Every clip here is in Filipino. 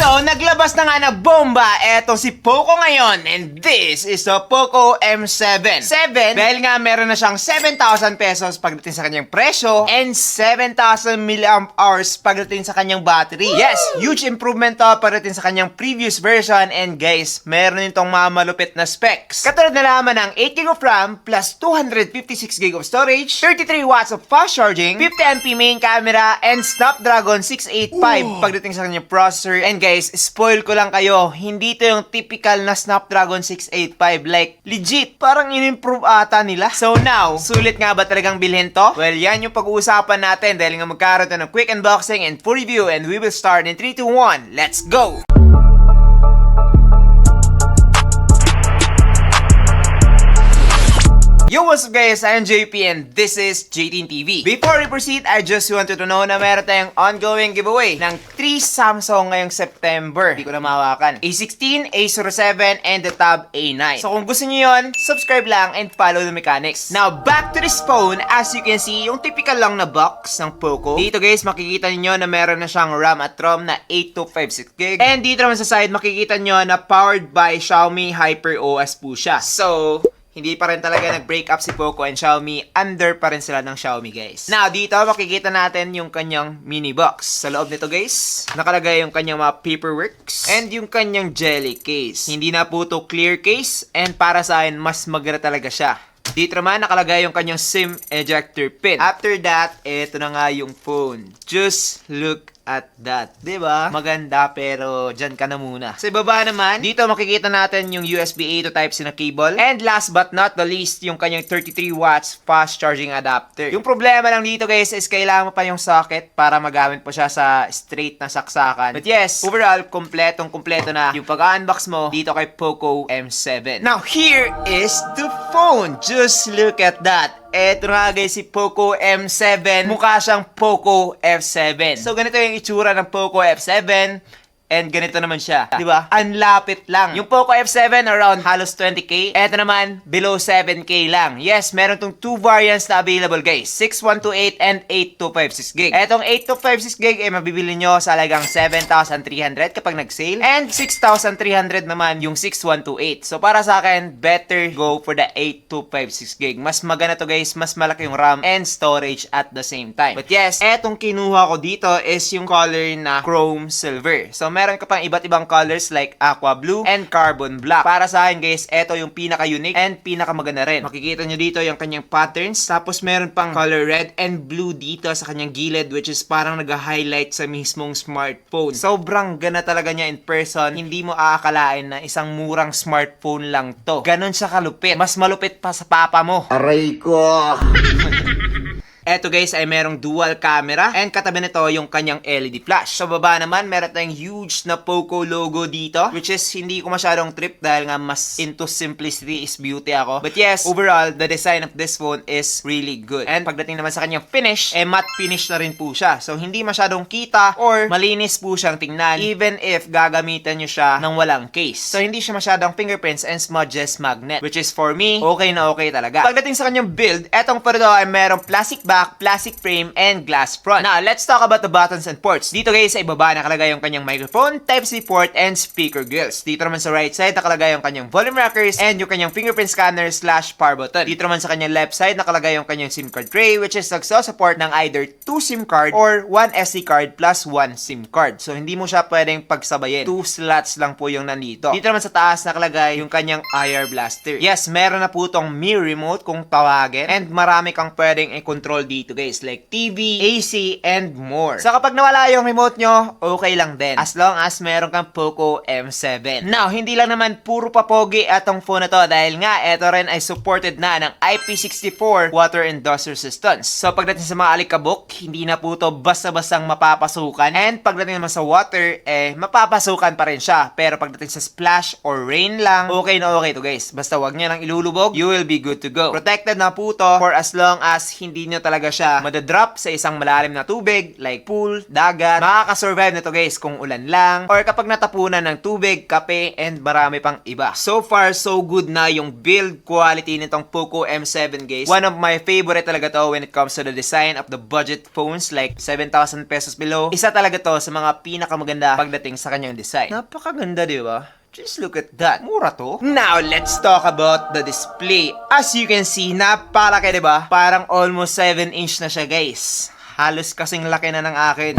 So, naglabas na nga na bomba eto si Poco ngayon, and this is the Poco M7. 7 dahil nga meron na siyang 7,000 pesos pagdating sa kanyang presyo and 7,000 mAh pagdating sa kanyang battery. Yes, huge improvement to pagdating sa kanyang previous version, and guys, meron itong mga malupit na specs. Katulad na lamang ng 8GB of RAM plus 256GB of storage, 33 watts of fast charging, 50MP main camera, and Snapdragon 685 pagdating sa kanyang processor. And guys, spoil ko lang kayo, hindi to yung typical na Snapdragon 685. Like, legit, parang in-improve ata nila. So now, sulit nga ba talagang bilhin to? Well, yan yung pag-uusapan natin dahil nga magkaroon to ng quick unboxing and full review, and we will start in 3, 2, 1. Let's go! Yo, what's up guys? I'm JP and this is JTeen TV. Before we proceed, I just wanted to know na meron tayong ongoing giveaway ng 3 Samsung ngayong September. Hindi ko na mahawakan. A16, A07, and the Tab A9. So kung gusto nyo yun, subscribe lang and follow the mechanics. Now, back to this phone. As you can see, yung typical lang na box ng Poco. Dito guys, makikita nyo na meron na siyang RAM at ROM na 8256GB. And dito naman sa side, makikita nyo na powered by Xiaomi HyperOS po siya. So, hindi pa rin talaga nag-break up si Poco and Xiaomi. Under pa rin sila ng Xiaomi, guys. Now, dito makikita natin yung kanyang mini box. Sa loob nito, guys, nakalagay yung kanyang mga paperworks and yung kanyang jelly case. Hindi na po to clear case, and para sa akin, mas maganda talaga siya. Dito naman nakalagay yung kanyang SIM ejector pin. After that, ito na nga yung phone. Just look at that. Diba? Maganda, pero dyan ka na muna. Sa ibaba naman, dito makikita natin yung USB A to Type-C na cable. And last but not the least, yung kanyang 33 watts fast charging adapter. Yung problema lang dito guys is kailangan mo pa yung socket para magamit po siya sa straight na saksakan. But yes, overall, kompleto na yung pag-unbox mo dito kay Poco M7. Now, here is the phone. Just look at that. Eto nga guys, si Poco M7. Mukha siyang Poco F7. So, ganito yung itsura ng Poco F7. And ganito naman siya. Diba? Ang lapit lang. Yung Poco F7 around halos 20k. Eto naman, below 7k lang. Yes, meron tong 2 variants na available guys. 6128 and 8256GB. Etong 8256GB ay mabibili nyo sa halagang 7,300 kapag nag-sale. And 6,300 naman yung 6128. So para sa akin, better go for the 8256GB. Mas maganda to guys. Mas malaki yung RAM and storage at the same time. But yes, etong kinuha ko dito is yung color na chrome silver. So meron ka pang iba't ibang colors like aqua blue and carbon black. Para sa akin guys, eto yung pinaka-unique and pinaka-maganda rin. Makikita nyo dito yung kanyang patterns. Tapos meron pang color red and blue dito sa kanyang gilid, which is parang nag-highlight sa mismong smartphone. Sobrang ganda talaga niya in person. Hindi mo aakalain na isang murang smartphone lang to. Ganon siya kalupit. Mas malupit pa sa papa mo. Aray ko! Eto guys ay merong dual camera and katabi nito yung kanyang LED flash. Sa baba naman meron tayong huge na Poco logo dito, which is hindi ko masyadong trip dahil nga mas into simplicity is beauty ako. But yes, overall the design of this phone is really good. And pagdating naman sa kanyang finish, matte finish na rin po siya. So hindi masyadong kita or malinis po siyang tingnan even if gagamitan nyo siya ng walang case. So hindi siya masyadong fingerprints and smudges magnet, which is for me, okay na okay talaga. Pagdating sa kanyang build, etong photo ay merong plastic back, plastic frame, and glass front. Now, let's talk about the buttons and ports. Dito guys, sa ibaba nakalagay yung kanyang microphone, Type-C port, and speaker grills. Dito naman sa right side, nakalagay yung kanyang volume rockers and yung kanyang fingerprint scanner / power button. Dito naman sa kanyang left side, nakalagay yung kanyang SIM card tray, which is nagso-support ng either 2 SIM card or 1 SD card plus 1 SIM card. So, hindi mo siya pwedeng pagsabayin. 2 slots lang po yung nandito. Dito naman sa taas, nakalagay yung kanyang IR blaster. Yes, meron na po tong Mi Remote kung tawagin, and marami kang pwedeng i-control dito guys, like TV, AC, and more. So kapag nawala yung remote nyo, okay lang din, as long as meron kang Poco M7. Now, hindi lang naman puro papogi atong phone na to, dahil nga ito rin ay supported na ng IP64 water and dust resistance. So pagdating sa mga alikabok, hindi na po to basta-bastang mapapasukan, and pagdating naman sa water, mapapasukan pa rin siya. Pero pagdating sa splash or rain lang, okay na okay to guys. Basta wag nyo lang ilulubog, you will be good to go. Protected na po to for as long as hindi nyo talaga siya madadrop sa isang malalim na tubig like pool, dagat. Makakasurvive na to guys kung ulan lang or kapag natapunan ng tubig, kape, and marami pang iba. So far, so good na yung build quality nitong Poco M7 guys. One of my favorite talaga to when it comes to the design of the budget phones like 7,000 pesos below. Isa talaga to sa mga pinakamaganda pagdating sa kanyang design. Napakaganda, di ba? Just look at that. Mura to. Now, let's talk about the display. As you can see, napalaki, diba? Parang almost 7-inch na siya, guys. Halos kasing laki na ng akin.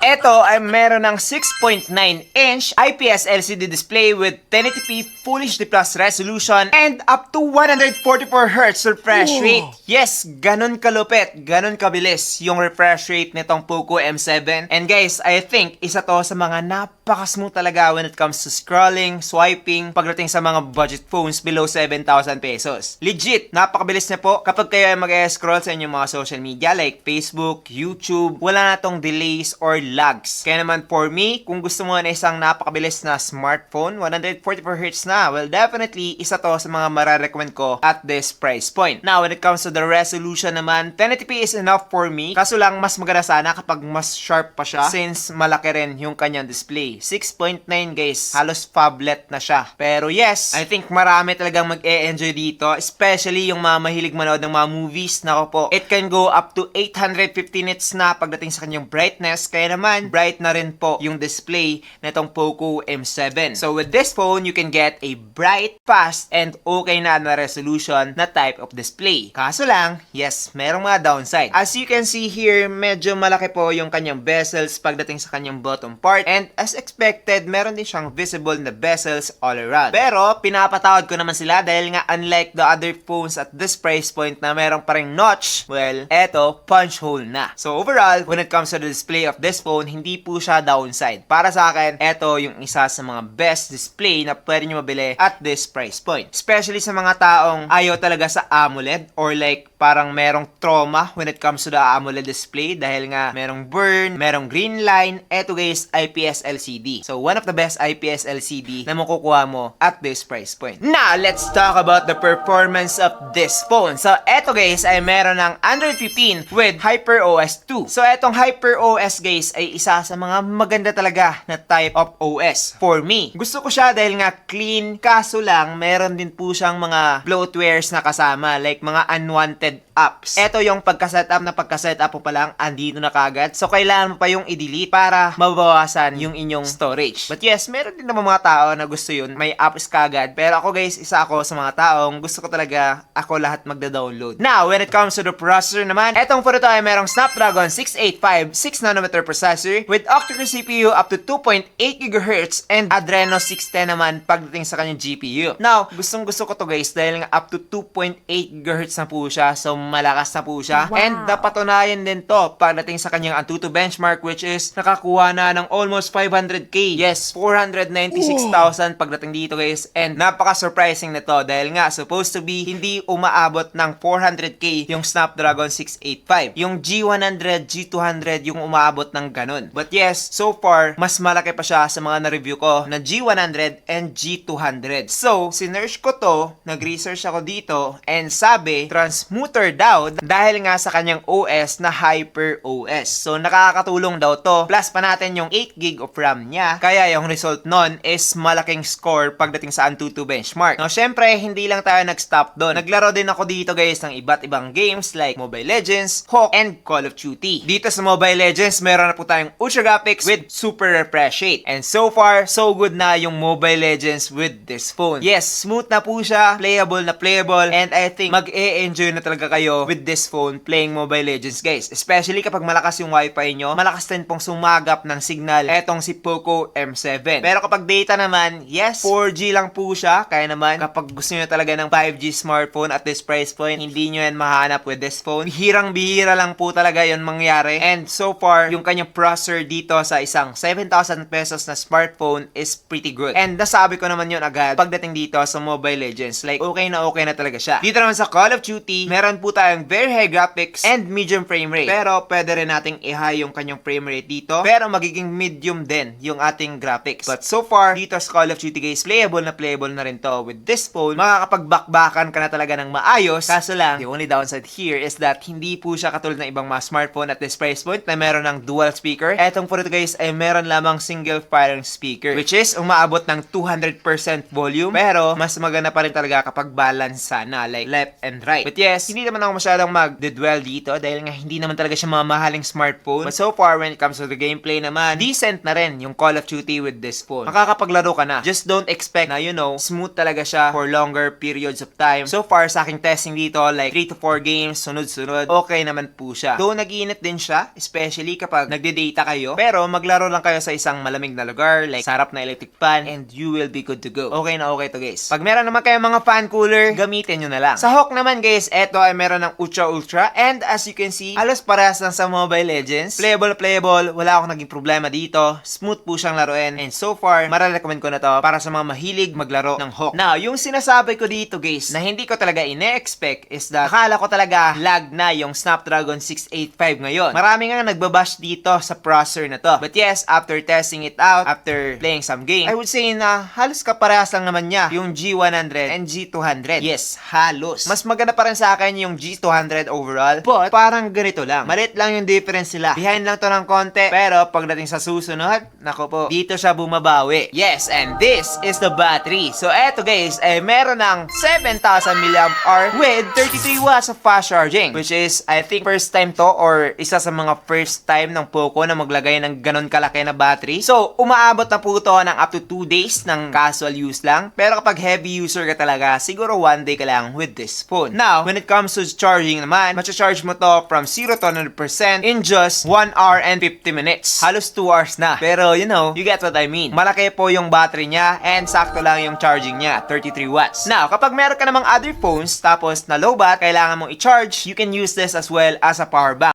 Ito ay meron ng 6.9-inch IPS LCD display with 1080p Full HD Plus resolution and up to 144Hz refresh rate. Yes, ganun kalupit, ganun kabilis yung refresh rate nitong Poco M7. And guys, I think isa to sa mga napaka-smooth talaga when it comes to scrolling, swiping, pagdating sa mga budget phones below 7,000 pesos. Legit, napakabilis niya po kapag kayo ay mag-scroll sa inyong mga social media like Facebook, YouTube, wala na tong delays or lags. Kaya naman for me, kung gusto mo na isang napakabilis na smartphone, 144Hz na, well definitely isa to sa mga mararecommend ko at this price point. Now, when it comes to the resolution naman, 1080p is enough for me. Kaso lang, mas maganda sana kapag mas sharp pa siya since malaki rin yung kanyang display. 6.9 guys, halos phablet na siya. Pero yes, I think marami talagang mag-e-enjoy dito, especially yung mga mahilig manood ng mga movies. Nako po, it can go up to 850 nits na pagdating sa kanyang brightness. Kaya naman, bright na rin po yung display nitong Poco M7. So with this phone, you can get a bright, fast, and okay na resolution na type of display. Kaso lang, yes, merong mga downside. As you can see here, medyo malaki po yung kanyang bezels pagdating sa kanyang bottom part. And as expected, meron din siyang visible na bezels all around. Pero, pinapatawad ko naman sila dahil nga unlike the other phones at this price point na merong parang notch, well, eto, punch hole na. So overall, when it comes to the display of this phone, hindi po siya downside. Para sa akin, eto yung isa sa mga best display na pwede nyo mabili at this price point. Especially sa mga taong ayaw talaga sa AMOLED or like parang merong trauma when it comes to the AMOLED display dahil nga merong burn, merong green line. Eto guys, IPS LCD. So one of the best IPS LCD na makukuha mo at this price point. Now, let's talk about the performance of this phone. So eto guys ay meron ng Android 15 with HyperOS 2. So etong HyperOS guys ay isa sa mga maganda talaga na type of OS for me. Gusto ko siya dahil nga clean, kaso lang meron din po siyang mga bloatwares na kasama like mga unwanted apps. Ito yung pagka-setup po pa lang andito na kagad. So kailangan mo pa yung i-delete para mabawasan yung inyong storage. But yes, meron din naman mga tao na gusto yun, may apps kagad. Pero ako guys, isa ako sa mga taong gusto ko talaga ako lahat magda-download. Now, when it comes to the processor naman, etong phone ito ay merong Snapdragon 685 6nm processor with octa-core CPU up to 2.8 GHz and Adreno 610 naman pagdating sa kanyang GPU. Now, gustong gusto ko to guys dahil nga up to 2.8 GHz na po siya. So, malakas na po siya. Wow. And napatunayan din to pagdating sa kanyang Antutu benchmark which is nakakuha na ng almost 500k. Yes, 496,000 pagdating dito guys. And napaka-surprising na to dahil nga supposed to be hindi umaabot ng 400k yung Snapdragon 685. Yung G100, G200 yung umaabot ng ganun. But yes, so far, mas malaki pa siya sa mga na-review ko na G100 and G200. So, sinerch ko to, nag-research ako dito, and sabi, transmuter daw dahil nga sa kanyang OS na HyperOS. So, nakakatulong daw to. Plus pa natin yung 8GB of RAM niya. Kaya yung result nun is malaking score pagdating sa Antutu benchmark. Now, syempre, hindi lang tayo nag-stop doon. Naglaro din ako dito guys ng iba't ibang games like Mobile Legends, Hawk, and Call of Duty. Dito sa Mobile Legends, meron na po tayong Ultra Graphics with super refresh rate. And so far, so good na yung Mobile Legends with this phone. Yes, smooth na po siya, playable na playable, and I think mag-e-enjoy na talaga kayo with this phone playing Mobile Legends guys. Especially kapag malakas yung wifi nyo, malakas din pong sumagap ng signal etong si Poco M7. Pero kapag data naman, yes, 4G lang po siya. Kaya naman, kapag gusto nyo talaga ng 5G smartphone at this price point, hindi nyo yan mahanap with this phone. Bihirang-bihira lang po talaga yon mangyari. And so far, yung kanyang processor dito sa isang 7,000 pesos na smartphone is pretty good. And nasabi ko naman yun agad pagdating dito sa Mobile Legends. Like, okay na talaga siya. Dito naman sa Call of Duty, meron Meron po tayong very high graphics and medium frame rate. Pero pwede rin nating i-high yung kanyang frame rate dito. Pero magiging medium din yung ating graphics. But so far, dito sa Call of Duty guys, playable na rin to. With this phone, makakapag-backbackan ka na talaga ng maayos. Kaso lang, the only downside here is that hindi po siya katulad ng ibang mga smartphone at this price point na meron ng dual speaker. Etong po ito guys ay meron lamang single firing speaker, which is umaabot ng 200% volume. Pero mas maganda pa rin talaga kapag balance sana, like left and right. But yes, hindi naman ako masyadong mag-dwell dito dahil nga hindi naman talaga siya mamahaling smartphone. But so far, when it comes to the gameplay naman, decent na rin yung Call of Duty with this phone. Makakapaglaro ka na. Just don't expect na, smooth talaga siya for longer periods of time. So far, sa aking testing dito, like 3 to 4 games, sunod-sunod, okay naman po siya. Though, nag-iinit din siya, especially kapag nagde-data kayo. Pero, maglaro lang kayo sa isang malamig na lugar, like sarap na electric fan, and you will be good to go. Okay na okay to guys. Pag meron naman kayo mga fan cooler, gamitin nyo na lang. Sa Hawk naman guys, eto ay meron ng Ultra, and as you can see, halos parehas lang sa Mobile Legends. Playable, wala akong naging problema dito. Smooth po siyang laruin, and so far, mararecommend ko na to para sa mga mahilig maglaro ng Hawk. Now, yung sinasabi ko dito guys, na hindi ko talaga ine-expect is that akala ko talaga lag na yung Snapdragon 685 ngayon. Marami nga nagbabash dito sa processor na to. But yes, after testing it out, after playing some game, I would say na halos kaparehas lang naman niya yung G100 and G200. Yes, halos. Mas maganda pa rin sa akin yung G200 overall, but parang ganito lang. Maliit lang yung difference nila. Behind lang to ng konti, pero pagdating sa susunod, nako po, dito siya bumabawi. Yes, and this is the battery. So eto guys, meron ng 7,000 mAh with 33 watts of fast charging, which is, I think, first time to or isa sa mga first time ng Poco na maglagay ng ganon kalaki na battery. So, umaabot na po to ng up to 2 days ng casual use lang. Pero kapag heavy user ka talaga, siguro 1 day ka lang with this phone. Now, when it comes to charging naman, matcha-charge mo to from 0 to 100% in just 1 hour and 50 minutes. Halos 2 hours na. Pero, you get what I mean. Malaki po yung battery niya and sakto lang yung charging niya, 33 watts. Now, kapag meron ka namang other phones tapos na low bat, kailangan mong i-charge, you can use this as well as a power bank.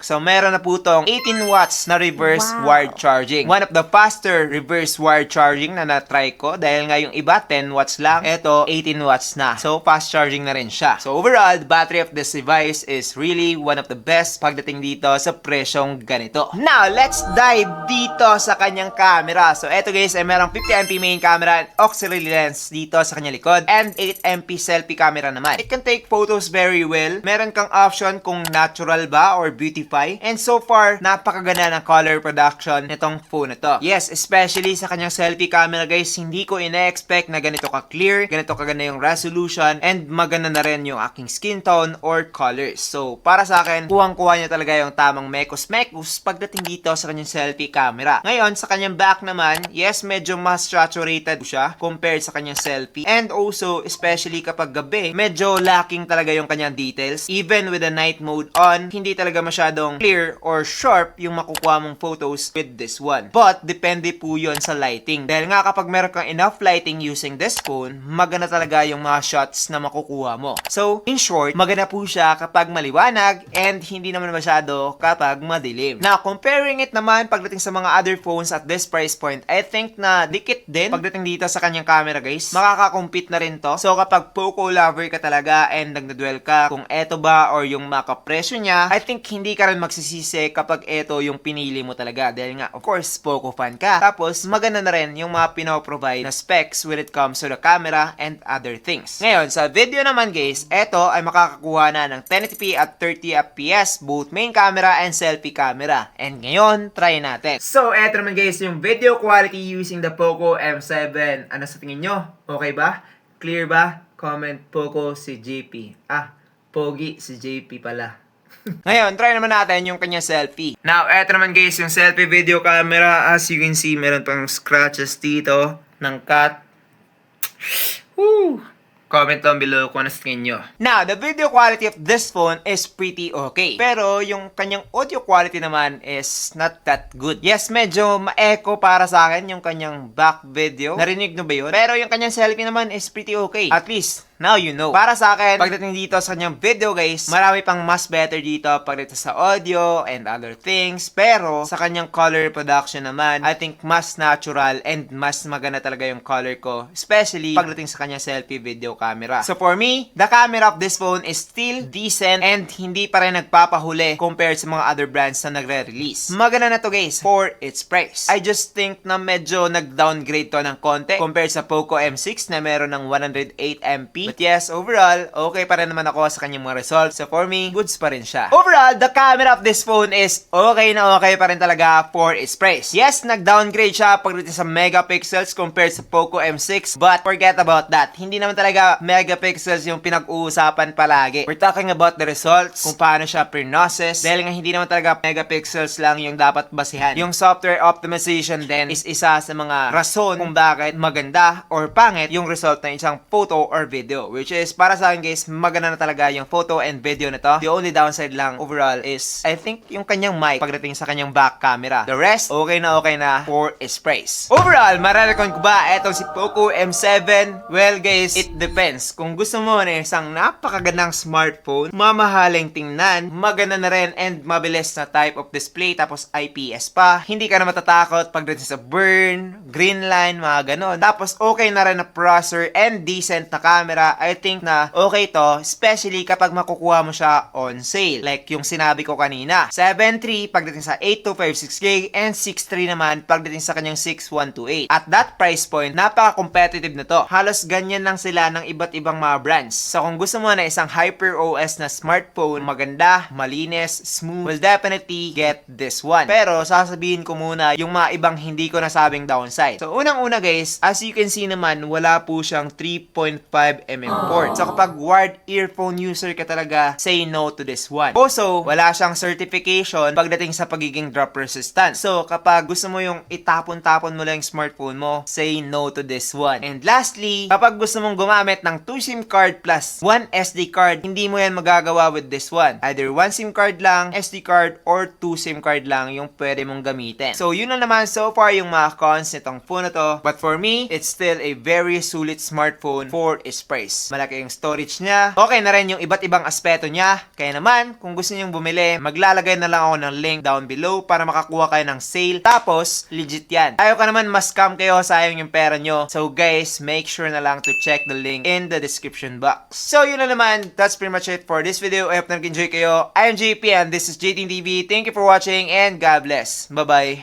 So, meron na po tong 18 watts na reverse wired charging. One of the faster reverse wired charging na na-try ko dahil nga yung iba 10 watts lang. Ito, 18 watts na. So, fast charging na rin siya. So, overall, the battery of this device is really one of the best pagdating dito sa presyong ganito. Now, let's dive dito sa kanyang camera. So, eto guys, ay merong 50MP main camera and auxiliary lens dito sa kanyang likod and 8MP selfie camera naman. It can take photos very well. Meron kang option kung natural ba or beautify. And so far, napakaganda ng color production nitong phone na to. Yes, especially sa kanyang selfie camera guys, hindi ko ina-expect na ganito ka-clear, ganito kaganda yung resolution, and maganda na rin yung aking skin tone or colors. So, para sa akin, kuhang-kuha niya talaga yung tamang mekos-mekos pagdating dito sa kanyang selfie camera. Ngayon, sa kanyang back naman, yes, medyo mas saturated siya compared sa kanyang selfie. And also, especially kapag gabi, medyo lacking talaga yung kanyang details. Even with the night mode on, hindi talaga masyadong clear or sharp yung makukuha mong photos with this one. But, depende po yun sa lighting. Dahil nga kapag meron kang enough lighting using this phone, maganda talaga yung mga shots na makukuha mo. So, in short, maganda po siya kapag maliwanag and hindi naman masyado kapag madilim. Now, comparing it naman pagdating sa mga other phones at this price point, I think na dikit din pagdating dito sa kanyang camera guys. Makaka-compete na rin to. So, kapag Poco lover ka talaga and nagdadwell ka kung eto ba or yung makapresyo niya, I think hindi ka rin magsisisi kapag ito yung pinili mo talaga dahil nga of course Poco fan ka. Tapos maganda na rin yung mga pinoprovide na specs when it comes to the camera and other things. Ngayon sa video naman guys, ito ay makakakuha na ng 1080p at 30fps both main camera and selfie camera. And ngayon try natin. So eto naman guys yung video quality using the Poco M7. Ano sa tingin nyo? Okay ba? Clear ba? Comment Poco si JP. Pogi si JP pala. Ngayon, try naman natin yung kanya selfie. Now, eto naman guys, yung selfie video camera. As you can see, meron pang scratches dito ng cat. Woo! Comment down below kung ano sa tingin nyo. Now, the video quality of this phone is pretty okay. Pero, yung kanyang audio quality naman is not that good. Yes, medyo ma-echo para sa akin yung kanyang back video. Narinig nyo ba yun? Pero yung kanyang selfie naman is pretty okay. At least, now you know. Para sa akin, pagdating dito sa kanyang video guys, marami pang mas better dito pagdating sa audio and other things. Pero sa kanyang color production naman, I think mas natural and mas maganda talaga yung color ko. Especially pagdating sa kanyang selfie video camera. So for me, the camera of this phone is still decent and hindi pa rin nagpapahuli compared sa mga other brands na nagre-release. Maganda na to guys for its price. I just think na medyo nag-downgrade to ng konti compared sa Poco M6 na meron ng 108MP. But yes, overall, okay pa rin naman ako sa kanyang mga results. So for me, goods pa rin siya. Overall, the camera of this phone is okay na okay pa rin talaga for its price. Yes, nag-downgrade siya pagdating sa megapixels compared sa Poco M6. But forget about that. Hindi naman talaga megapixels yung pinag-uusapan palagi. We're talking about the results, kung paano siya pre-process. Dahil nga hindi naman talaga megapixels lang yung dapat basihan. Yung software optimization din is isa sa mga rason kung bakit maganda or pangit yung result ng isang photo or video. Which is, para sa akin guys, maganda na talaga yung photo and video na to. The only downside lang overall is, I think, yung kanyang mic pagdating sa kanyang back camera. The rest, okay na for its price. Overall, mararecommend ko ba etong si Poco M7? Well guys, it depends. Kung gusto mo na isang napakagandang smartphone, mamahaling tingnan, maganda na rin and mabilis na type of display, tapos IPS pa. Hindi ka na matatakot pagdating sa burn, green line, mga ganon. Tapos okay na rin na processor and decent na camera. I think na okay to, especially kapag makukuha mo siya on sale. Like yung sinabi ko kanina, 7.3 pagdating sa 8256K and 6.3 naman pagdating sa kanyang 6128. At that price point, napaka-competitive na to. Halos ganyan lang sila ng iba't ibang mga brands. So kung gusto mo na isang Hyper OS na smartphone, maganda, malinis, smooth, will definitely get this one. Pero sasabihin ko muna yung mga ibang hindi ko nasabing downside. So unang-una guys, as you can see naman, wala po siyang 3.5mm port. So kapag wired earphone user ka talaga, say no to this one. Also, wala siyang certification pagdating sa pagiging drop resistant. So kapag gusto mo yung itapon-tapon mo lang yung smartphone mo, say no to this one. And lastly, kapag gusto mong gumamit ng 2 SIM card plus 1 SD card, hindi mo yan magagawa with this one. Either 1 SIM card lang, SD card, or 2 SIM card lang yung pwede mong gamitin. So yun lang naman so far yung mga cons nitong phone na to. But for me, it's still a very solid smartphone for its price. Malaki yung storage niya. Okay na rin yung iba't ibang aspeto niya. Kaya naman, kung gusto niyong bumili, maglalagay na lang ako ng link down below para makakuha kayo ng sale. Tapos, legit yan. Ayaw ka naman ma-scam kayo, sayang yung pera nyo. So guys, make sure na lang to check the link in the description box. So yun na naman, that's pretty much it for this video. I hope na nag-enjoy kayo. I am JP and this is JTing TV. Thank you for watching and God bless. Bye-bye.